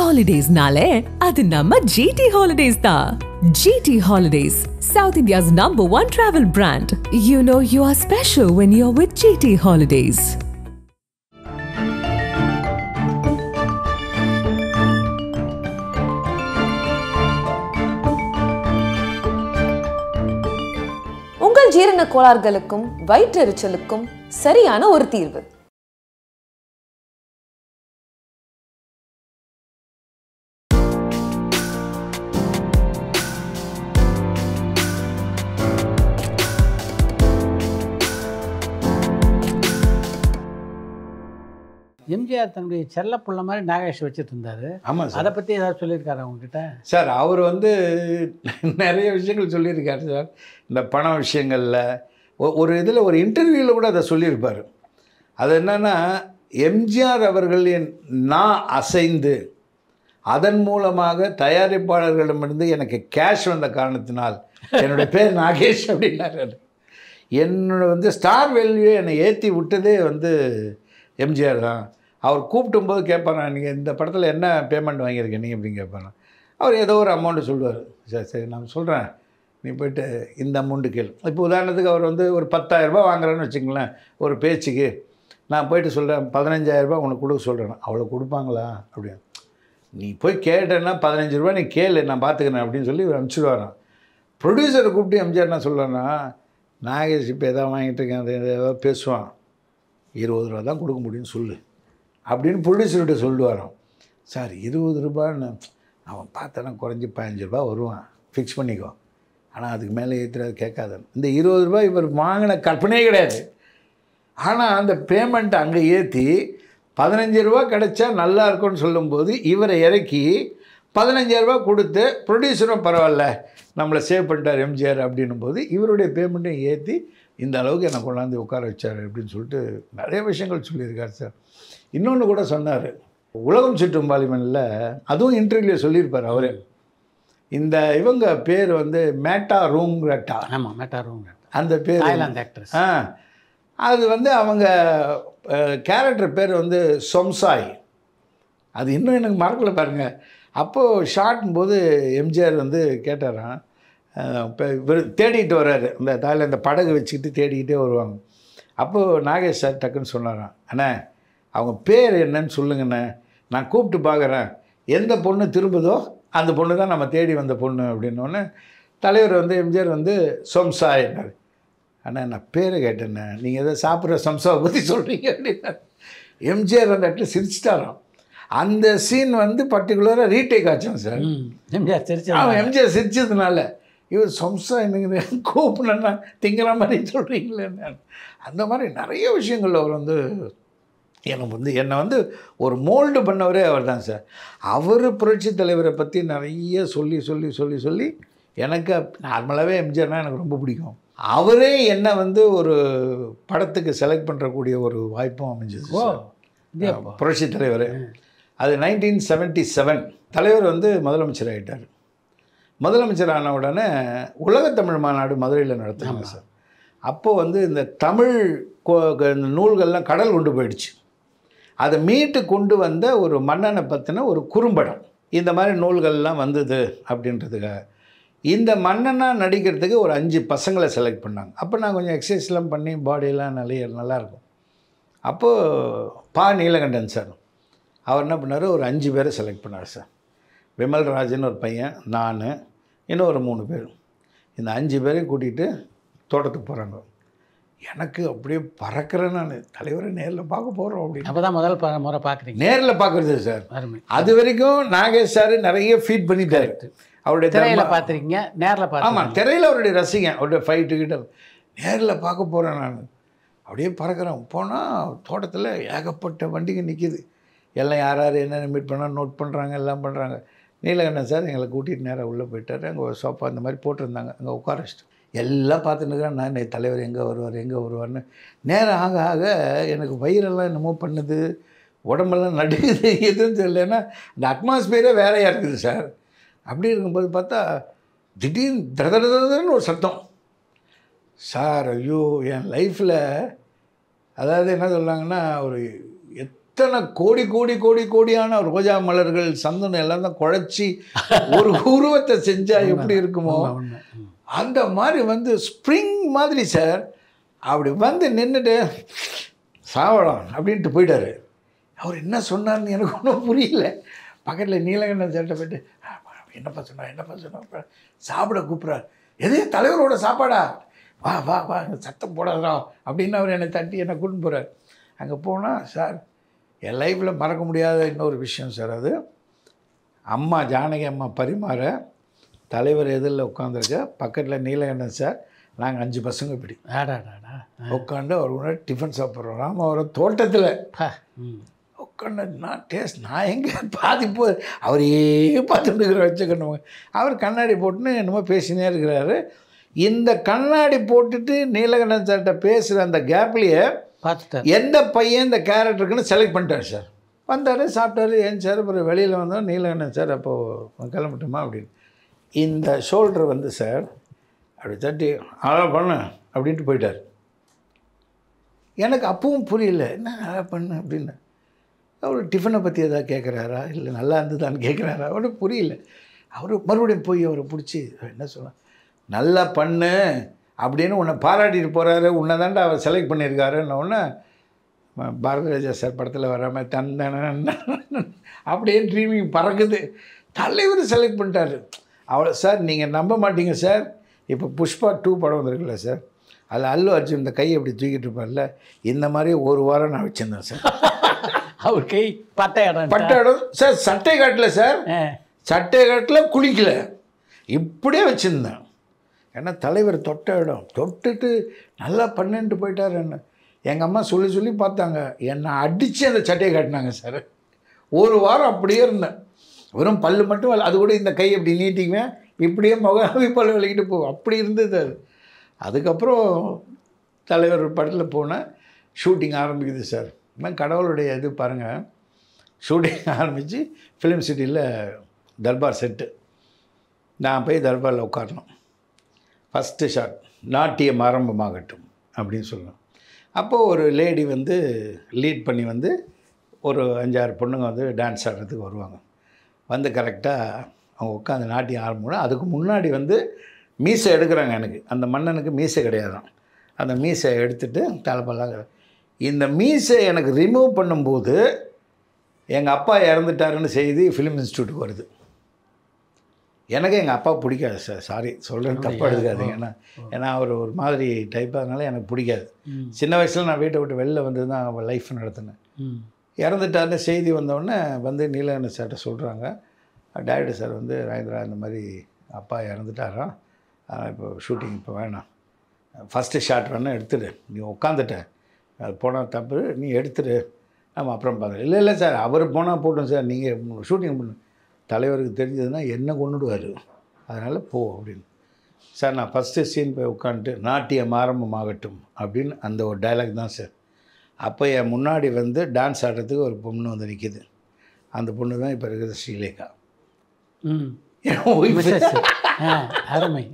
Holidays-nale, adu namma GT Holidays da. GT Holidays, South India's #1 travel brand. You know you are special when you're with GT Holidays. உங்கள் ஜீரண கோளாறுகளுக்கும் வயிற்றெரிச்சலுக்கும் சரியான ஒரு தீர்வு. எம்ஜிஆர் தன்னுடைய செல்ல புள்ள மாதிரி நாகேஷ் வச்சுட்டு இருந்தாரு. ஆமாம் சார். அதை பற்றி ஏதாவது சொல்லியிருக்காரு அவங்ககிட்ட? சார் அவர் வந்து நிறைய விஷயங்கள் சொல்லியிருக்காரு சார். இந்த பண விஷயங்களில் ஒரு இதில் ஒரு இன்டர்வியூவில் கூட அதை சொல்லியிருப்பார். அது என்னென்னா, எம்ஜிஆர் அவர்களின் நான் அசைந்து அதன் மூலமாக தயாரிப்பாளர்களிடமிருந்து எனக்கு கேஷ் வந்த காரணத்தினால் என்னுடைய பேர் நாகேஷ் அப்படின்னாரு. என்னோட வந்து ஸ்டார் வேல்யூ என்னை ஏற்றி விட்டதே வந்து எம்ஜிஆர் தான். அவர் கூப்பிட்டும்போது கேட்பாரா, நீங்கள் இந்த படத்தில் என்ன பேமெண்ட் வாங்கியிருக்கீங்க அப்படின்னு கேட்பாரா. அவர் ஏதோ ஒரு அமௌண்ட்டு சொல்லுவார். சரி சரி நான் சொல்கிறேன், நீ போய்ட்டு இந்த அமௌண்ட்டு கேளு. இப்போ உதாரணத்துக்கு அவர் வந்து ஒரு 10,000 ரூபாய் வாங்குறேன்னு வச்சுங்களேன் ஒரு பேச்சுக்கு. நான் போய்ட்டு சொல்கிறேன் 15,000 ரூபாய் உனக்கு கொடுக்க சொல்கிறேன். அவ்வளோ கொடுப்பாங்களா அப்படின்னு. நீ போய் கேட்டேன்னா 15 ரூபா நீ கேளு, நான் பார்த்துக்கிறேன் அப்படின்னு சொல்லி இவர் அனுப்பிச்சிடுவாரான். ப்ரொடியூசரை கூப்பிட்டு எம்ஜிஆர் என்ன சொல்கிறேன்னா, நாகேஷ் இப்போ எதாவது வாங்கிட்டு இருக்கேன் அது ஏதாவது பேசுவான், 20 ரூபா தான் கொடுக்க முடியும்னு சொல்லு அப்படின்னு ப்ரொடியூசர்கிட்ட சொல்லுவாராம். சார் 20 ரூபான்னு அவன் பார்த்தனா குறைஞ்சி 15 ரூபா வருவான், ஃபிக்ஸ் பண்ணிக்கோ, ஆனால் அதுக்கு மேலே ஏற்றுறது கேட்காதன்னு. இந்த 20 ரூபாய் இவர் வாங்கின கற்பனையே கிடையாது. ஆனால் அந்த பேமெண்ட்டை அங்கே ஏற்றி 15 ரூபா கிடைச்சா நல்லா இருக்கும்னு சொல்லும்போது இவரை இறக்கி 15,000 ரூபா கொடுத்து ப்ரொடியூசரும் பரவாயில்ல நம்மளை சேவ் பண்ணிட்டார் எம்ஜிஆர் அப்படின்னும் போது இவருடைய பேமெண்ட்டையும் ஏற்றி இந்த அளவுக்கு என்னை கொண்டாந்து உட்கார வச்சார் அப்படின்னு சொல்லிட்டு நிறைய விஷயங்கள் சொல்லியிருக்கார் சார். இன்னொன்று கூட சொன்னார், உலகம் சுற்றும் பாலிமனில் அதுவும் இன்டர்வியூ சொல்லியிருப்பார் அவரே. இந்த இவங்க பேர் வந்து மேட்டா ரூங்ரட்டா. ஆமாம், மேட்டா ரூங்ரட்டா அந்த பேர் ஆக்ட்ரஸ். அது வந்து அவங்க கேரக்டர் பேர் வந்து சொம்சாய். அது இன்னும் எனக்கு மறக்கல பாருங்கள். அப்போது ஷார்ட்டும் போது எம்ஜிஆர் வந்து கேட்டாரான், இப்போ இவர் தேடிக்கிட்டு வர்றாரு, இந்த தாயில் இந்த படகு வச்சுக்கிட்டு தேடிக்கிட்டே வருவாங்க. அப்போது நாகேஷ் சார் டக்குன்னு சொன்னாரான், அண்ணே அவங்க பேர் என்னன்னு சொல்லுங்கண்ணே, நான் கூப்பிட்டு பார்க்குறேன், எந்த பொண்ணு திரும்புதோ அந்த பொண்ணு தான் நம்ம தேடி வந்த பொண்ணு அப்படின்னோடனே தலைவர் வந்து எம்ஜிஆர் வந்து சொம்சாயினார். அண்ணா நான் பேரை கேட்டேண்ணே, நீங்கள் எதை சாப்பிட்ற சம்சாவை பற்றி சொல்கிறீங்க அப்படின்னா எம்ஜிஆர் அந்த இடத்துல சிரிச்சிட்டாராம். அந்த சீன் வந்து பர்டிகுலராக ரீடேக் ஆச்சான் சார். எம்ஜிஆர் சிரிச்சா எம்ஜிஆர் சிரிச்சதுனால இவர் சம்சா என்னங்க கூப்பிடணுன்னா திங்கிற மாதிரி சொல்கிறீங்களேன்னு. அந்த மாதிரி நிறைய விஷயங்கள் அவர் வந்து என்னை வந்து ஒரு மோல்டு பண்ணவரே அவர் தான் சார். அவர் புரட்சி தலைவரை பற்றி நிறைய சொல்லி சொல்லி சொல்லி சொல்லி எனக்கு நார்மலாகவே எம்ஜிஆர்னால் எனக்கு ரொம்ப பிடிக்கும். அவரே என்னை வந்து ஒரு படத்துக்கு செலக்ட் பண்ணுறக்கூடிய ஒரு வாய்ப்பும் அமைஞ்சது புரட்சி தலைவர். அது 1977 தலைவர் வந்து முதலமைச்சர் ஆகிட்டார். முதலமைச்சர் ஆன உடனே உலகத்தமிழ் மாநாடு மதுரையில் நடத்துனாங்க சார். அப்போது வந்து இந்த தமிழ் இந்த நூல்கள்லாம் கடல் கொண்டு போயிடுச்சு. அதை மீட்டு கொண்டு வந்த ஒரு மன்னனை பற்றின ஒரு குறும்படம் இந்த மாதிரி நூல்கள்லாம் வந்தது அப்படின்றதுக்காக இந்த மன்னனாக நடிக்கிறதுக்கு ஒரு 5 பசங்களை செலக்ட் பண்ணாங்க. அப்போ நான் கொஞ்சம் எக்ஸசைஸ்லாம் பண்ணி பாடியெல்லாம் நல்லாயிருக்கும். அப்போது நீலகண்டன் சார் அவர் என்ன பண்ணார், ஒரு 5 பேரை செலக்ட் பண்ணார் சார். விமல்ராஜன் ஒரு பையன், நான், இன்னும் ஒரு 3 பேர். இந்த 5 பேரையும் கூட்டிகிட்டு தோட்டத்துக்கு போகிறாங்க. எனக்கு அப்படியே பறக்கிறேன் நான், தலைவரை நேரில் பார்க்க போகிறோம் அப்படின்னு. அப்போ தான் முதல் முறை பார்க்குறீங்க நேரில் பார்க்குறது சார். அது வரைக்கும் நாகேஷ் சார் நிறைய ஃபீட் பண்ணிட்டார். அவருடைய திரையில் பார்த்துருக்கீங்க, நேரில் பார்த்து. ஆமாம், திரையில் அவருடைய ரசிகன், அவருடைய ஃபைட்டு கிட்ட. நேரில் பார்க்க போகிறேன் நான், அப்படியே பறக்கிறேன். போனால் தோட்டத்தில் ஏகப்பட்ட வண்டிங்க நிற்கிது. எல்லாம் யார் யார் என்னென்ன மீட் பண்ணால் நோட் பண்ணுறாங்க, எல்லாம் பண்ணுறாங்க. நீலகண்டன் சார் எங்களை கூட்டிகிட்டு நேராக உள்ளே போயிட்டார். அங்கே ஒரு சோஃபா இந்த மாதிரி போட்டிருந்தாங்க, அங்கே உட்கார வச்சுட்டு எல்லாம் பார்த்துன்னு இருக்கிறேன். நான் தலைவர் எங்கே வருவார்னு நேரம் ஆக ஆக எனக்கு வயிறெல்லாம் என்னமோ பண்ணுது, உடம்பெல்லாம் நடுக்குது, எதுவும் தெரியலன்னா இந்த அட்மாஸ்பியரே வேறையாக இருக்குது சார். அப்படி இருக்கும்போது பார்த்தா திடீர்னு தடதடன்னு ஒரு சத்தம் சார். ஐயோ, என் லைஃப்பில் அதாவது என்ன சொல்கிறாங்கன்னா, ஒரு அத்தனை கோடி கோடி கோடி கோடியான ரோஜா மலர்கள் சந்தனம் எல்லாம் தான் குழைச்சி ஒரு உருவத்தை செஞ்சால் எப்படி இருக்குமோ அந்த மாதிரி வந்து ஸ்ப்ரிங் மாதிரி சார். அப்படி வந்து நின்றுட்டு சாவலாம் அப்படின்ட்டு போயிட்டார். அவர் என்ன சொன்னார்னு எனக்கு ஒன்றும் புரியல. பக்கத்தில் நீலகண்டன் சட்டை போய்ட்டு என்னப்பா சொன்னா சாப்பிட கூப்பிட்றாரு. எது தலைவரோட சாப்பாடா, வா வா வா சத்தம் போடாதா அப்படின்னு அவர் என்னை தட்டி என்னை கூட்டின்னு போகிறார். அங்கே போனால் சார் என் லைஃப்பில் மறக்க முடியாத இன்னொரு விஷயம் சார். அது அம்மா ஜானகி அம்மா பரிமாற தலைவர் எதிரில் உட்காந்துருக்க, பக்கத்தில் நீலகண்டன் சார், நாங்கள் 5 பசங்க இப்படி உட்காந்து அவர் கூட டிஃபன் சாப்பிட்றோம். ராமவரம் தோட்டத்தில் உட்காந்து நான் எங்கே பாதிப்பு அவரையே பார்த்துட்டு இருக்கிற வச்சுக்கணும். அவர் கண்ணாடி போட்டுன்னு என்னமோ பேசினே இருக்கிறாரு. இந்த கண்ணாடி போட்டுட்டு நீலகண்டன் சார்கிட்ட பேசுகிற அந்த கேப்லேயே பார்த்துட்டார் எந்த பையன் இந்த கேரக்டருக்குன்னு செலக்ட் பண்ணிட்டார் சார். வந்தார், சாப்பிட்டாரு, ஏன் சார் அப்புறம் வெளியில் வந்தோம். நீலகண்டன் சார் அப்போது கிளம்பட்டுமா அப்படின்னு இந்த ஷோல்டர் வந்து சார் அப்படி தட்டி அதான் பண்ணு அப்படின்ட்டு போயிட்டார். எனக்கு அப்பவும் புரியல என்ன நல்லா பண்ணு அப்படின்னு. அவர் டிஃபனை பற்றி எதாவது கேட்குறாரா இல்லை நல்லா இருந்துதான்னு கேட்குறாரா அவனுக்கு புரியல. அவர் மறுபடியும் போய் அவரை பிடிச்சி என்ன சொன்னார், நல்லா பண்ணு அப்படின்னு உன்னை பாராட்டிட்டு போகிறாரு, உன்னை தாண்டா அவர் செலக்ட் பண்ணியிருக்காருன்ன உடனே பாரதிராஜா சார் படத்தில் வராமல் தந்தன அப்படியே ட்ரீமிங் பறக்குது. தலைவர் செலக்ட் பண்ணிட்டாரு. அவ்வளோ சார் நீங்கள் நம்ப மாட்டீங்க சார். இப்போ புஷ்பா 2 படம் வந்திருக்குல்ல சார், அதில் அல்லு அர்ஜுன் இந்த கையை அப்படி தூக்கிட்டு இருப்பார்ல, இந்த மாதிரி ஒரு வாரம் நான் வச்சுருந்தேன் சார். அவர் கை பட்டை இடம் சார், சட்டை காட்டல சார், சட்டை காட்டல, குளிக்கல, இப்படியே வச்சுருந்தேன். ஏன்னா தலைவர் தொட்ட இடம் தொட்டுட்டு நல்லா பண்ணிட்டு போயிட்டார். என்ன எங்கள் அம்மா சொல்லி சொல்லி பார்த்தாங்க, என்னை அடித்து அந்த சட்டையை காட்டினாங்க சார். ஒரு வாரம் அப்படியே இருந்தேன், வெறும் பல்லு மட்டும், அது கூட இந்த கை அப்படி நீட்டிக்குவேன், இப்படியே பல்லு விளக்கிட்டு போவோம், அப்படி இருந்தது அது. அதுக்கப்புறம் தலைவர் படத்தில் போனேன், ஷூட்டிங் ஆரம்பிக்குது சார். இன்னும் கடவுளுடைய இது பாருங்கள், ஷூட்டிங் ஆரம்பித்து ஃபிலிம் சிட்டியில் தர்பார் செட்டு, நான் போய் தர்பாரில் உட்காரணும். ஃபஸ்ட்டு ஷாட் நாட்டியம் ஆரம்பமாகட்டும் அப்படின்னு சொல்லணும். அப்போது ஒரு லேடி வந்து லீட் பண்ணி வந்து ஒரு 5-6 பொண்ணுங்க வந்து டான்ஸ் ஆடுறதுக்கு வருவாங்க. வந்து கரெக்டாக அவங்க உட்காந்து நாட்டியம் ஆரம்பிக்கணும். அதுக்கு முன்னாடி வந்து மீசை எடுக்கிறாங்க. எனக்கு அந்த மன்னனுக்கு மீசை கிடையாதான். அந்த மீசை எடுத்துகிட்டு தலைப்பெல்லாம் இந்த மீசை எனக்கு ரிமூவ் பண்ணும்போது எங்கள் அப்பா இறந்துட்டாருன்னு செய்தி ஃபிலிம் இன்ஸ்டியூட்டுக்கு வருது. எனக்கு எங்கள் அப்பா பிடிக்காது சார், சாரி சொல்கிறேன், தப்பாக எடுக்காதீங்க. ஏன்னா அவர் ஒரு மாதிரி டைப்பாக அதனால எனக்கு பிடிக்காது. சின்ன வயசில் நான் வீட்டை விட்டு வெளில வந்து தான் அவள் லைஃப் நடத்தினேன். இறந்துட்டாருன்னு செய்தி வந்தோடனே வந்து நீலகண்டன் சார்கிட்ட சொல்கிறாங்க, டைரக்டர் சார் வந்து ராஜேந்திரா இந்த மாதிரி அப்பா இறந்துட்டாராம், இப்போ ஷூட்டிங் இப்போ வேணாம், ஃபஸ்ட்டு ஷாட் வேணால் எடுத்துடு, நீ உட்காந்துட்ட அது போனால் தப்பு, நீ எடுத்துடு, நம்ம அப்புறம் பார்க்குறேன். இல்லை இல்லை சார் அவர் போனால் போட்டோம் சார், நீங்கள் ஷூட்டிங் பண்ணு, தலைவருக்கு தெரிஞ்சதுன்னா என்ன கொண்டுடுவார், அதனால் போ அப்படின்னு. சார் நான் ஃபஸ்ட்டு சீன் போய் உட்காந்துட்டு நாட்டியம் ஆரம்பமாகட்டும் அப்படின்னு அந்த ஒரு டைலாக் தான் சார். அப்போ என் முன்னாடி வந்து டான்ஸ் ஆடுறதுக்கு ஒரு பொண்ணு வந்து நிற்கிது. அந்த பொண்ணு தான் இப்போ இருக்கிறது ஸ்ரீலேகா. அருமை.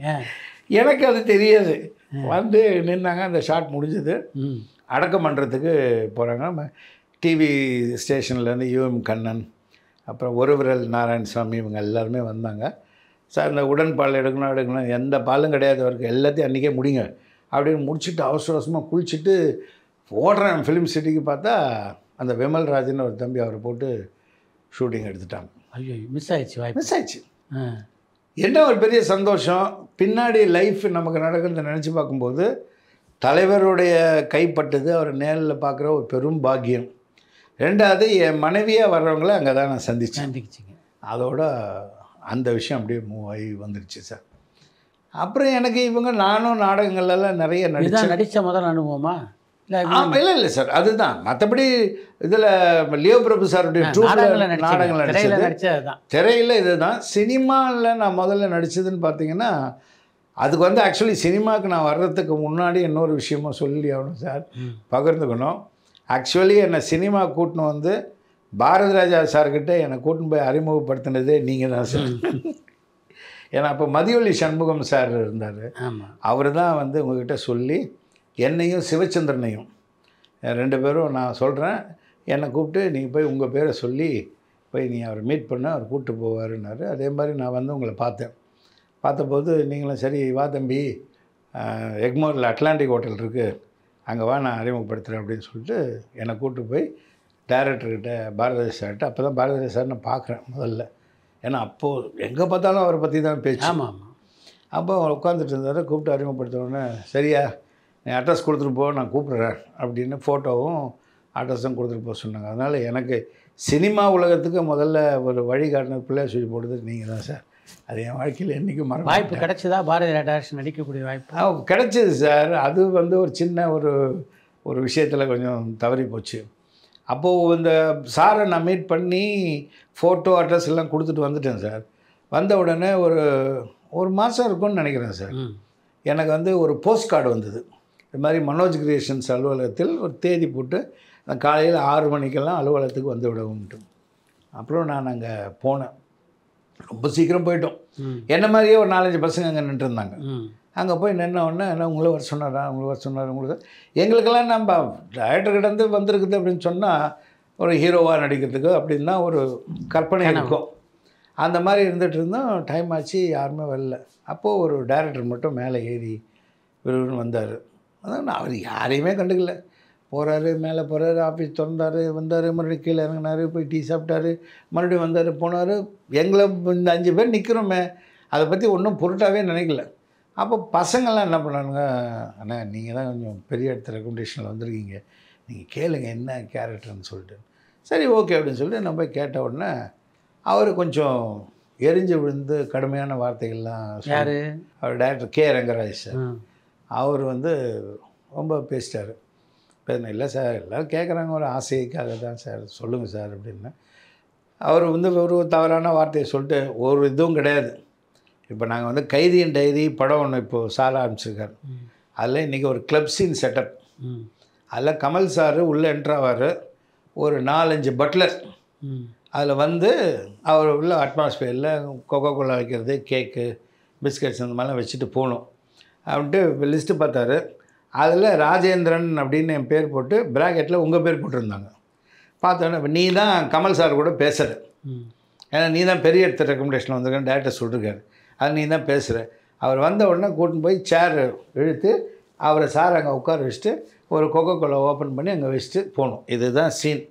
எனக்கு அது தெரியாது. வந்து நின்னாங்க, அந்த ஷாட் முடிஞ்சது, அடக்கம் பண்ணுறதுக்கு போகிறாங்க. டிவி ஸ்டேஷன்லேருந்து யூஎம் கண்ணன், அப்புறம் ஒரு விரல் நாராயணசாமி, இவங்க எல்லாருமே வந்தாங்க. சார் இந்த உடன் பால் எடுக்கணும், எந்த பாலும் கிடையாது அவருக்கு, எல்லாத்தையும் அன்றைக்கே முடிங்க அப்படின்னு முடிச்சுட்டு அவசர அவசரமாக குளிச்சுட்டு ஓடுறேன் ஃபிலிம் சிட்டிக்கு. பார்த்தா அந்த விமல் ராஜன் ஒரு தம்பி அவரை போட்டு ஷூட்டிங் எடுத்துட்டாங்க. ஐயோ, மிஸ் ஆயிடுச்சு. மிஸ் ஆயிடுச்சு. என்ன ஒரு பெரிய சந்தோஷம். பின்னாடி லைஃப் நமக்கு நடக்கிறத நினச்சி பார்க்கும்போது தலைவருடைய கைப்பட்டது அவர் நேரில் பார்க்குற ஒரு பெரும் பாக்கியம். ரெண்டாவது என் மனைவியாக வர்றவங்கள அங்கே தான் நான் சந்திச்சிங்க. அதோட அந்த விஷயம் அப்படியே மூவ் ஆகி வந்துடுச்சு சார். அப்புறம் எனக்கு இவங்க நானும் நாடகங்கள்லாம் நிறைய நடித்த முதல் அனுபவமா? இல்லை இல்லை சார், அதுதான். மற்றபடி இதில் லியோ பிரபு சாருடைய நாடகங்கள் நடிச்சது திரையில் இதுதான். சினிமாவில் நான் முதல்ல நடித்ததுன்னு பார்த்தீங்கன்னா, அதுக்கு வந்து ஆக்சுவலி சினிமாவுக்கு நான் வர்றதுக்கு முன்னாடி இன்னொரு விஷயமும் சொல்லி ஆகணும் சார், பகிர்ந்துக்கணும். ஆக்சுவலி என்னை சினிமா கூட்டின்னு வந்து பாரதிராஜா சார்கிட்ட என்னை கூட்டின்னு போய் அறிமுகப்படுத்தினதே நீங்கள் தான் சார். ஏன்னா அப்போ மதியொலி சண்முகம் சார் இருந்தார். அவர் தான் வந்து உங்கள்கிட்ட சொல்லி என்னையும் சிவச்சந்திரனையும் 2 பேரும் நான் சொல்கிறேன், என்னை கூப்பிட்டு நீங்கள் போய் உங்கள் பேரை சொல்லி போய் நீ அவரை மீட் பண்ண அவர் கூப்பிட்டு போவாருன்னாரு. அதே மாதிரி நான் வந்து உங்களை பார்த்தேன். பார்த்தபோது நீங்களும் சரி வா தம்பி, எக்மோரில் அட்லாண்டிக் ஹோட்டல் இருக்குது, அங்கே வா நான் அறிமுகப்படுத்துகிறேன் அப்படின்னு சொல்லிட்டு என்னை கூப்பிட்டு போய் டைரக்டர்கிட்ட பாரதி சார்கிட்ட, அப்போ தான் பாரதி சார் நான் பார்க்குறேன் முதல்ல. ஏன்னா அப்போது எங்கே பார்த்தாலும் அவரை பற்றி தான் பேச்சு. ஆமாம் ஆமாம். அப்போ அவர் உட்காந்துட்டு இருந்தார். கூப்பிட்டு அறிமுகப்படுத்தினோடனே சரியா நீ அட்ரஸ் கொடுத்துட்டு போ, நான் கூப்பிட்றேன் அப்படின்னு ஃபோட்டோவும் அட்ரஸும் கொடுத்துட்டு போக சொன்னாங்க. அதனால் எனக்கு சினிமா உலகத்துக்கு முதல்ல ஒரு வழிகாட்டின பிள்ளையார் சொல்லி போடுறது நீங்கள் தான் சார். அது என் வாழ்க்கையில் என்றைக்கும் மறக்க வாய்ப்பு கிடைச்சதா பாரதி டைரக்ஷன் நடிக்கக்கூடிய வாய்ப்பு? கிடைச்சிது சார். அது வந்து ஒரு சின்ன ஒரு விஷயத்தில் கொஞ்சம் தவறி போச்சு. அப்போது இந்த சாரை நான் மீட் பண்ணி ஃபோட்டோ அட்ரஸ் எல்லாம் கொடுத்துட்டு வந்துட்டேன் சார். வந்த உடனே ஒரு மாதம் இருக்கும்னு நினைக்கிறேன் சார். எனக்கு வந்து ஒரு போஸ்ட் கார்டு வந்தது. இது மாதிரி மனோஜ் கிரியேஷன்ஸ் அலுவலகத்தில் ஒரு தேதி போட்டு நான் காலையில் 6 மணிக்கெல்லாம் அலுவலகத்துக்கு வந்து விடவும்ட்டு. அப்புறம் நான் அங்கே போனேன். ரொம்ப சீக்கிரம் போயிட்டோம். என்ன மாதிரியே ஒரு 4-5 பசங்க அங்கே நின்றுருந்தாங்க. அங்கே போய் நின்ன உடனே என்ன உங்களை வர சொன்னாரா, உங்களுக்கு எங்களுக்கெல்லாம் நம்ம டைரக்டர்கிட்ட வந்திருக்குது அப்படின்னு சொன்னால் ஒரு ஹீரோவாக நடிக்கிறதுக்கு அப்படின்னா ஒரு கற்பனை இருக்கும். அந்த மாதிரி இருந்துகிட்டு இருந்தோம். டைம் ஆச்சு, யாருமே வரல. அப்போது ஒரு டைரக்டர் மட்டும் மேலே ஏறி விருதுன்னு வந்தார். அதான் அவர் யாரையுமே கண்டுக்கல. போகிறாரு, மேலே போகிறாரு, ஆஃபீஸ் திறந்தார், வந்தார், மறுபடியும் கீழே இறங்கினார், போய் டீ சாப்பிட்டாரு, மறுபடியும் வந்தார், போனார். எங்களை இந்த 5 பேர் நிற்கிறோமே, அதை பற்றி ஒன்றும் பொருட்டாகவே நினைக்கல. அப்போ பசங்கள்லாம் என்ன பண்ணானுங்க, அண்ணா நீங்கள் தான் கொஞ்சம் பெரிய இடத்துல ரெக்கமெண்டேஷனில் வந்திருக்கீங்க, நீங்கள் கேளுங்க என்ன கேரக்டர்னு சொல்லிட்டு. சரி ஓகே அப்படின்னு சொல்லிட்டு நம்ம போய் கேட்ட உடனே அவர் கொஞ்சம் எரிஞ்சு விழுந்து கடுமையான வார்த்தைகள்லாம். யார்? அவர் டைரக்டர் கே ரங்கராஜ் சார். அவர் வந்து ரொம்ப பேசிட்டார். இல்லை சார் எல்லோரும் கேட்குறாங்க, ஒரு ஆசைக்காக தான் சார், சொல்லுங்கள் சார் அப்படின்னு. அவர் வந்து ஒரு தவறான வார்த்தையை சொல்லிட்டு ஒரு இதுவும் கிடையாது. இப்போ நாங்கள் வந்து கைதியின் டைரி படம் ஒன்று இப்போது சார ஆரம்பிச்சிருக்காரு. அதில் இன்றைக்கி ஒரு கிளப் சீன் செட்டப். அதில் கமல் சார் உள்ளே என்ட்ராவார், ஒரு 4-5 பட்லர் அதில் வந்து அவர் உள்ள அட்மாஸ்பியரில் கொக்கோ கோலா வைக்கிறது, கேக்கு, பிஸ்கட்ஸ் அந்த மாதிரிலாம் வச்சுட்டு போகணும் அப்படின்ட்டு லிஸ்ட்டு பார்த்தாரு. அதில் ராஜேந்திரன் அப்படின்னு என் பேர் போட்டு ப்ராக்கெட்டில் உங்கள் பேர் போட்டிருந்தாங்க. பார்த்தோன்னே இப்போ நீ தான் கமல் சார் கூட பேசுகிற, ஏன்னா நீ தான் பெரிய இடத்த ரெக்கமெண்டேஷன் வந்திருக்கேன்னு டேரக்டர் சொல்லியிருக்காரு, அது நீ தான் பேசுகிற. அவர் வந்த உடனே கூட்டின்னு போய் சேர் இழுத்து அவரை சார் அங்கே உட்கார வச்சுட்டு ஒரு கொக்கோ கோலா ஓப்பன் பண்ணி அங்கே வச்சுட்டு போகணும். இதுதான் சீன்.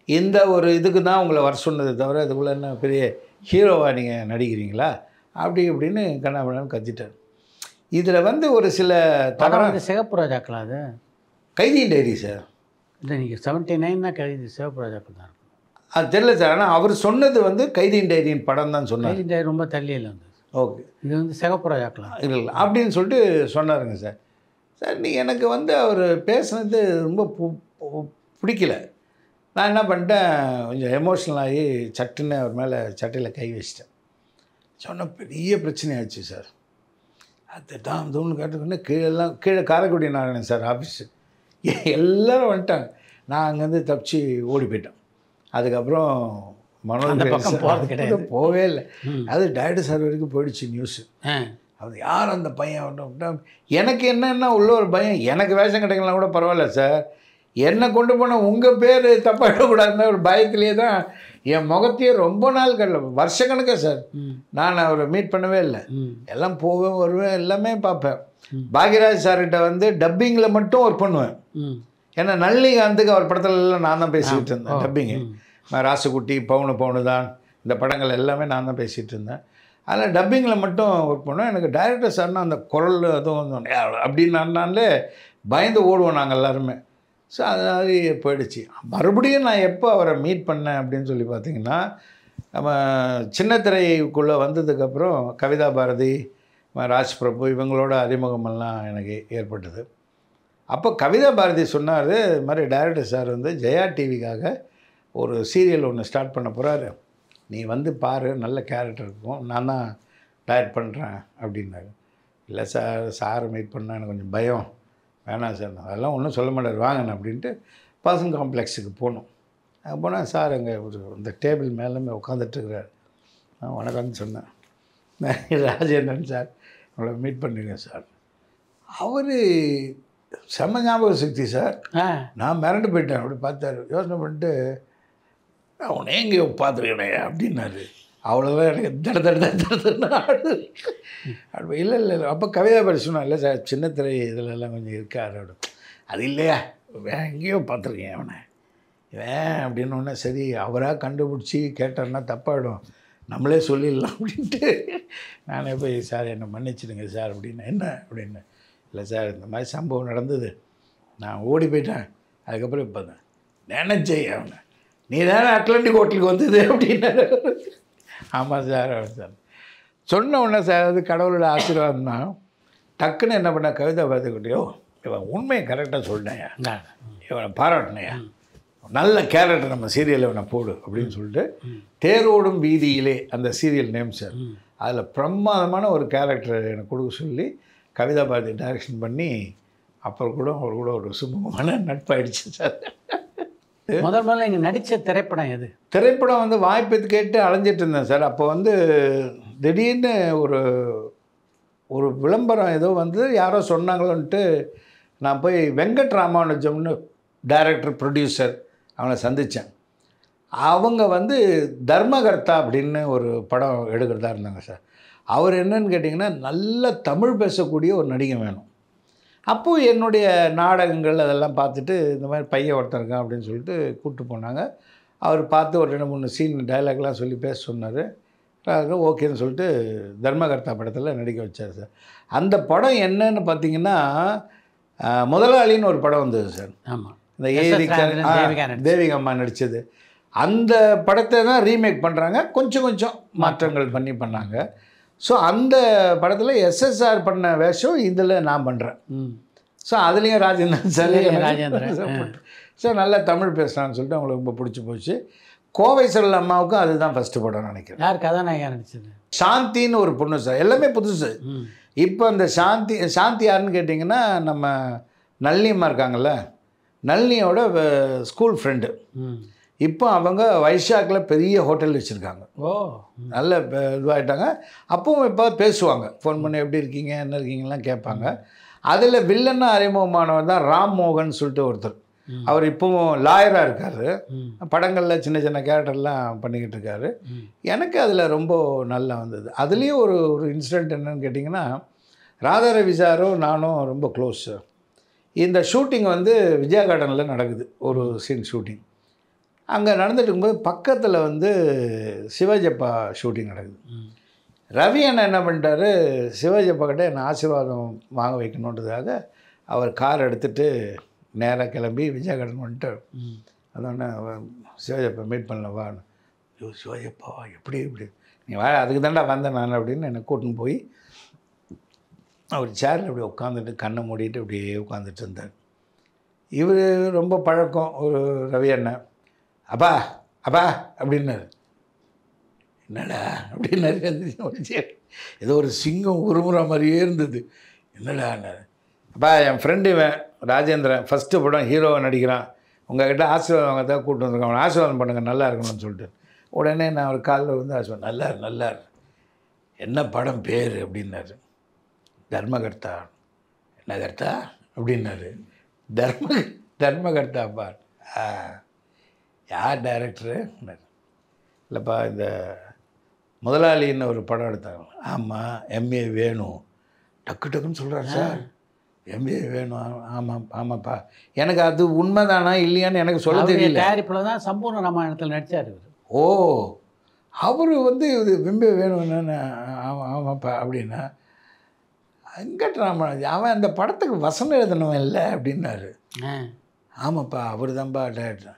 இந்த ஒரு இதுக்கு தான் உங்களை வர சொன்னது தவிர இதுக்குள்ளே என்ன பெரிய ஹீரோவாக நீங்கள் நடிக்கிறீங்களா அப்படி இப்படின்னு கண்ணாபண்ணான்னு கத்திட்டார். இதில் வந்து ஒரு சில தவறான சிகப்பு ராஜாக்களா? அது கைதியின் டைரி சார். இல்லை நீங்கள் 79 தான் கைதி சிவப்பு ராஜாக்கள் தான் இருக்கும். அது தெரியல சார். ஆனால் அவர் சொன்னது வந்து கைதியின் டைரியின் படம் தான் சொன்னார். கைதியின் டைரி ரொம்ப தள்ளியில் வந்து ஓகே, இது வந்து சிகப்பு ராஜாக்களா இல்லை அப்படின்னு சொல்லிட்டு சொன்னாருங்க சார். சார் நீ எனக்கு வந்து அவர் பேசுனது ரொம்ப பிடிக்கல. நான் என்ன பண்ணிட்டேன், கொஞ்சம் எமோஷ்னல் ஆகி சட்டுன்னு அவர் மேலே சட்டையில் கை வச்சிட்டேன். சொன்ன பெரிய பிரச்சனையாச்சு சார். அது தான் தூணு கேட்டுக்கொண்டு கீழே காரைக்குடி நாராயணன் சார் ஆஃபீஸு எல்லோரும் வந்துட்டாங்க. நான் அங்கேருந்து தப்பிச்சு ஓடி போயிட்டேன். அதுக்கப்புறம் மனோஜ் போவே இல்லை. அது டைரக்டர் சார் வரைக்கும் போயிடுச்சு நியூஸு. அது யார் அந்த பையன்? எனக்கு என்னென்னா உள்ள ஒரு பயம், எனக்கு வேஷம் கிடைக்கலாம் கூட பரவாயில்ல சார், என்னை கொண்டு போனால் உங்கள் பேர் தப்பாயிடக்கூடாதுன்னு ஒரு பயத்திலே தான் என் முகத்தையே ரொம்ப நாள் வருஷக்கணக்காக சார் நான் அவரை மீட் பண்ணவே இல்லை. எல்லாம் போவேன் வருவேன் எல்லாமே பார்ப்பேன். பாக்யராஜ் சார்கிட்ட வந்து டப்பிங்கில் மட்டும் ஒர்க் பண்ணுவேன். ஏன்னா நல்லிகாந்துக்கு அவர் படத்துலலாம் நான் தான் பேசிக்கிட்டு இருந்தேன் டப்பிங்கு. ராசுகுட்டி, பவுனு தான் இந்த படங்கள் எல்லாமே நான் தான் பேசிகிட்டு இருந்தேன். அதில் டப்பிங்கில் மட்டும் ஒர்க் பண்ணுவேன். எனக்கு டைரக்டர் சார்னால் அந்த குரல் அதுவும் அப்படின்னாலே பயந்து ஓடுவோம் நாங்கள் எல்லாருமே. ஸோ அது மாதிரி போயிடுச்சு. மறுபடியும் நான் எப்போ அவரை மீட் பண்ணேன் அப்படின்னு சொல்லி பார்த்தீங்கன்னா, நம்ம சின்னத்திரைக்குள்ளே வந்ததுக்கப்புறம் கவிதா பாரதி, ராஜ் பிரபு இவங்களோட அறிமுகமெல்லாம் எனக்கு ஏற்பட்டது. அப்போ கவிதா பாரதி சொன்னார், இது மாதிரி டைரக்டர் சார் வந்து ஜெயா டிவிக்காக ஒரு சீரியல் ஒன்று ஸ்டார்ட் பண்ண போகிறாரு, நீ வந்து பாரு, நல்ல கேரக்டர் இருக்கும், நான் தான் டைரக்ட் பண்ணுறேன் அப்படின்னாரு. இல்லை சார், சாரை மீட் பண்ணால் எனக்கு கொஞ்சம் பயம், வேணாம் சார், அதெல்லாம் ஒன்றும் சொல்ல மாட்டார், வாங்கண்ணா அப்படின்ட்டு பர்சன் காம்ப்ளெக்ஸுக்கு போகணும். அங்கே போனால் சார் அங்கே ஒரு இந்த டேபிள் மேலே உட்காந்துட்டுருக்கிறார். நான் வணக்கம்னு சொன்னேன். ராஜேந்திரன் சார் உங்களை மீட் பண்ணிருக்கேன் சார். அவர் செம்ம ஞாபக சக்தி சார். ஆ நான் மிரண்டு போயிட்டேன். அப்படி பார்த்தாரு, யோசனை பண்ணிட்டு அவனே எங்கேயோ பார்த்துருக்கேனே அப்படின்னாரு. அவ்வளோதான் எனக்கு தட ஆடு. அப்படி இல்லை அப்போ கவிதா பாரதி சொன்னா, இல்லை சார் சின்ன திரை இதிலெல்லாம் கொஞ்சம் இருக்காரு அப்படி. அது இல்லையா எங்கேயோ பார்த்துருக்கேன் அவனை இவன் அப்படின்னு ஒன்று. சரி அவராக கண்டுபிடிச்சி கேட்டார்னா தப்பாயிடும், நம்மளே சொல்லிடலாம் அப்படின்ட்டு நானே போய் சார் என்னை மன்னிச்சிடுங்க சார் அப்படின்னு. என்ன அப்படின்னு, இல்லை சார் இந்த மாதிரி சம்பவம் நடந்தது, நான் ஓடி போயிட்டேன். அதுக்கப்புறம் இப்போ தான் நினச்சே அவனை, நீ தானே அட்லாண்டிக் ஹோட்டலுக்கு வந்தது அப்படின்னாரு. ஆமாம் சார் சார் சொன்ன உடனே சார் அது கடவுளோட ஆசீர்வாதம் தான். டக்குன்னு என்ன பண்ண கவிதா பார்த்துக்கிட்டேயோ இவன் உண்மையை கரெக்டாக சொல்லிட்டேயா, இவனை பாராட்டினையா, நல்ல கேரக்டர் நம்ம சீரியலில் இவனை போடு அப்படின்னு சொல்லிட்டு தேரோடும் வீதியிலே அந்த சீரியல் நேம் சார். அதில் பிரமாதமான ஒரு கேரக்டர் எனக்கு கொடுக்க சொல்லி கவிதா பாரதி டைரக்ஷன் பண்ணி அப்புறம் கூட அவர் கூட ஒரு சுமூகமான நட்பாயிடுச்சு சார். முதல்ல இங்கே நடித்த திரைப்படம் எது? திரைப்படம் வந்து வாய்ப்பு கேட்டு அலைஞ்சிட்டு இருந்தேன் சார். அப்போ வந்து திடீர்னு ஒரு விளம்பரம் ஏதோ வந்து யாரோ சொன்னாங்களோன்ட்டு நான் போய் வெங்கட் ராமானுஜம்னு டைரக்டர் ப்ரொடியூசர் அவங்கள சந்தித்தேன். அவங்க வந்து தர்மகர்த்தா அப்படின்னு ஒரு படம் எடுக்கிறதா இருந்தாங்க சார். அவர் என்னன்னு கேட்டிங்கன்னா நல்ல தமிழ் பேசக்கூடிய ஒரு நடிகை வேணும். அப்போது என்னுடைய நாடகங்கள் அதெல்லாம் பார்த்துட்டு இந்த மாதிரி பையன் ஒருத்தன் இருக்கான் அப்படின்னு சொல்லிட்டு கூப்பிட்டு போனாங்க. அவர் பார்த்து ஒரு 2-3 சீன் டைலாக்லாம் சொல்லி பேச சொன்னார். ஓகேன்னு சொல்லிட்டு தர்மகர்த்தா படத்தில் நடிக்க வச்சார் சார். அந்த படம் என்னன்னு பார்த்தீங்கன்னா முதலாளின்னு ஒரு படம் வந்தது சார். ஆமாம், இந்த தேவிகா அம்மா நடித்தது. அந்த படத்தை தான் ரீமேக் பண்ணுறாங்க, கொஞ்சம் மாற்றங்கள் பண்ணாங்க. ஸோ அந்த படத்தில் எஸ்எஸ்ஆர் பண்ண வேஷம் இதில் நான் பண்ணுறேன். ஸோ அதுலேயும் ராஜேந்திரன் ஸோ நல்லா தமிழ் பேசுகிறான்னு சொல்லிட்டு அவங்களுக்கு ரொம்ப பிடிச்சி போச்சு. கோவை சரல் அம்மாவுக்கும் அதுதான் ஃபஸ்ட்டு படம் நினைக்கிறேன். யார் கதாநாயகா நடிச்சது? சாந்தின்னு ஒரு பொண்ணு சார். எல்லாமே புதுசு. இப்போ அந்த சாந்தி யாருன்னு கேட்டிங்கன்னா நம்ம நளினியம்மா இருக்காங்கள்ல, நளினியோட ஸ்கூல் ஃப்ரெண்டு. இப்போ அவங்க வைஷாக்கில் பெரிய ஹோட்டல் வச்சுருக்காங்க. ஓ, நல்ல இதுவாகிட்டாங்க. அப்பவும் இப்போ பேசுவாங்க, ஃபோன் பண்ணி எப்படி இருக்கீங்க என்ன இருக்கீங்கலாம் கேட்பாங்க. அதில் வில்லன்னா அறிமுகமானவர் தான் ராம் மோகன் சொல்லிட்டு ஒருத்தர். அவர் இப்போவும் லாயராக இருக்கார். படங்களில் சின்ன கேரக்டர்லாம் பண்ணிக்கிட்டு இருக்காரு. எனக்கு அதில் ரொம்ப நல்லா வந்தது. அதுலேயும் ஒரு இன்சிடெண்ட் என்னன்னு கேட்டிங்கன்னா, ராதா ரவி சாரும் நானும் ரொம்ப க்ளோஸ். இந்த ஷூட்டிங் வந்து விஜயா கார்டனில் நடக்குது, ஒரு சீன் ஷூட்டிங். அங்கே நடந்துட்டு இருக்கும்போது பக்கத்தில் வந்து சிவாஜப்பா ஷூட்டிங் நடக்குது. ரவி அண்ணன் என்ன பண்ணிட்டாரு, சிவாஜப்பா கிட்ட என்னை ஆசீர்வாதம் வாங்க வைக்கணுன்றதுக்காக அவர் கார் எடுத்துகிட்டு நேராக கிளம்பி விஜயா கார்டன் வந்துட்டு அதொன்னே சிவாஜப்பா மீட் பண்ணல வா. ஐயோ சிவாஜப்பாவா, எப்படி நீ வா, அதுக்கு தாண்டா வந்தேன் நான் அப்படின்னு என்னை கூட்டின்னு போய் அவர் சேரில் இப்படி உட்காந்துட்டு கண்ணை மூடிட்டு அப்படியே உட்காந்துட்டு இருந்தார். இவர் ரொம்ப பழக்கம் ஒரு ரவி அண்ணன். அப்பா அப்படின்னாரு. என்னடா அப்படின்னாரு. ஏதோ ஒரு சிங்கம் உருமுறை மாதிரியே இருந்தது. என்னடான்னாரு. அப்பா என் ஃப்ரெண்டு இவன் ராஜேந்திரன், ஃபஸ்ட்டு படம் ஹீரோவை நடிக்கிறான், உங்கள்கிட்ட ஆசீர்வாதம் வாங்க தான் கூப்பிட்டு வந்துருக்கோம், அவன் ஆசீர்வாதம் பண்ணுங்கள் நல்லா இருக்கணும்னு சொல்லிட்டு. உடனே நான் ஒரு காலில் வந்து ஆசீர்வாதம் நல்லார் என்ன படம் பேர் அப்படின்னாரு. தர்மகர்த்தா. என்ன கர்த்தா அப்படின்னாரு. தர்மகர்த்தாப்பா. யார் டைரக்டரு? இல்லைப்பா இந்த முதலாளின்னு ஒரு படம் எடுத்தாங்க. ஆமாம், எம்ஏ வேணும். டக்குன்னு சொல்கிறார் சார், எம்ஏ வேணும். ஆமாப்பா. எனக்கு அது உண்மைதானா இல்லையான்னு எனக்கு சொல்ல தெரியல. தயாரிப்பில் தான் சம்பூர்ண ராமாயணத்தில் நடித்தார். ஓ, அவர் வந்து இது எம்ஏ வேணும் என்னென்ன. ஆமாப்பா அப்படின்னா, வெங்கட்ராமன் அவன் அந்த படத்துக்கு வசனம் எழுதணும் இல்லை அப்படின்னாரு. ஆமாப்பா அவர் தான்ப்பா டைரக்டர்.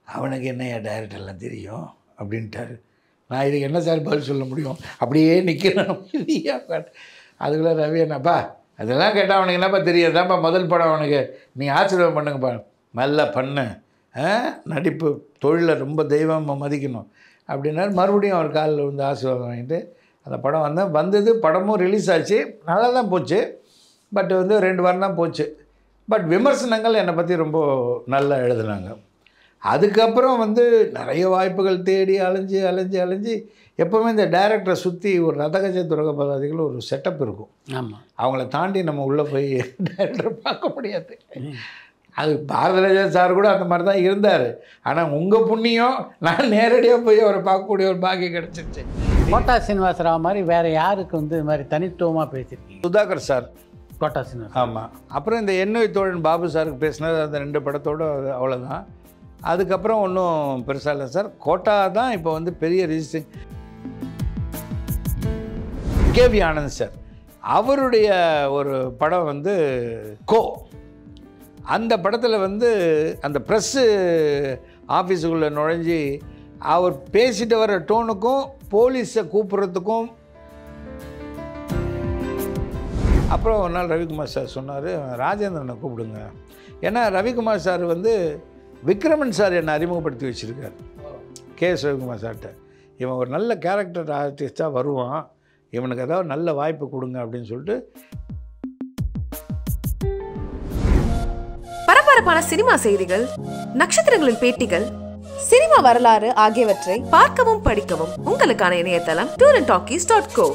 அவனுக்கு என்னையா டைரக்டர்லாம் தெரியும் அப்படின்ட்டாரு. நான் இதுக்கு என்ன சார் பதில் சொல்ல முடியும், அப்படியே நிற்கிறேன். அதுக்குள்ளே ரவி என்னப்பா அதெல்லாம் கேட்டால் அவனுக்கு என்னப்பா தெரியாது, தான்ப்பா முதல் படம் அவனுக்கு, நீங்கள் ஆசீர்வாதம் பண்ணுங்கப்பா, நல்லா பண்ணு, நடிப்பு தொழிலில் ரொம்ப தெய்வமாக மதிக்கணும் அப்படின்னாரு. மறுபடியும் அவர் காலில் வந்து ஆசீர்வாதம் வாங்கிட்டு அந்த படம் வந்தது. படமும் ரிலீஸ் ஆச்சு, நல்லா தான் போச்சு. பட் வந்து 2 வாரம் தான் போச்சு. பட் விமர்சனங்கள் என்னை பற்றி ரொம்ப நல்லா எழுதுனாங்க. அதுக்கப்புறம் வந்து நிறைய வாய்ப்புகள் தேடி அலைஞ்சு அலைஞ்சு அலைஞ்சு எப்போவுமே இந்த டைரக்டரை சுற்றி ஒரு ரதகஜ துரகபதாதிகள் ஒரு செட்டப் இருக்கும். ஆமாம், அவங்கள தாண்டி நம்ம உள்ளே போய் டைரக்டரை பார்க்க முடியாது. அது பாரதிராஜா சார் கூட அந்த மாதிரி தான் இருந்தார். ஆனால் உங்கள் புண்ணியம் நான் நேரடியாக போய் அவரை பார்க்கக்கூடிய ஒரு பாக்கியம் கிடச்சிருச்சு. கோட்டா சீனிவாசராவ் மாதிரி வேறு யாருக்கு வந்து இது மாதிரி தனித்துவமாக பேசியிருக்கீங்க? சுதாகர் சார். கோட்டா சீனிவாசன். ஆமாம். அப்புறம் இந்த எண்ணெய் தோழன் பாபு சாருக்கு பேசினது அந்த 2 படத்தோடு அவ்வளோதான். அதுக்கப்புறம் ஒன்றும் பெருசாக இல்லை சார். கோட்டா தான் இப்போ வந்து பெரிய ரிஜிஸ்டரிங். கேவி ஆனந்த் சார் அவருடைய ஒரு படம் வந்து கோ. அந்த படத்தில் வந்து அந்த ப்ரெஸ்ஸு ஆஃபீஸுக்குள்ளே நுழைஞ்சி அவர் பேசிட்டு வர டோனுக்கும் போலீஸை கூப்பிட்றதுக்கும். அப்புறம் ஒரு நாள் ரவிக்குமார் சார் சொன்னார், ராஜேந்திரனை கூப்பிடுங்க. ஏன்னா ரவிக்குமார் சார் வந்து விக்ரமன் சார் என்னை அறிமுகப்படுத்தி வச்சுருக்கார் கேஎஸ் ரவிக்குமார் சார்கிட்ட. இவன் ஒரு நல்ல கேரக்டர் ஆர்டிஸ்ட்டாக வருவான், இவனுக்கு ஏதாவது நல்ல வாய்ப்பு கொடுங்க அப்படின்னு சொல்லிட்டு. பரபரப்பான சினிமா செய்திகள், நட்சத்திரங்களின் பேட்டிகள், சினிமா வரலாறு ஆகியவற்றை பார்க்கவும் படிக்கவும் உங்களுக்கான இணையதளம் tourantalkies.co.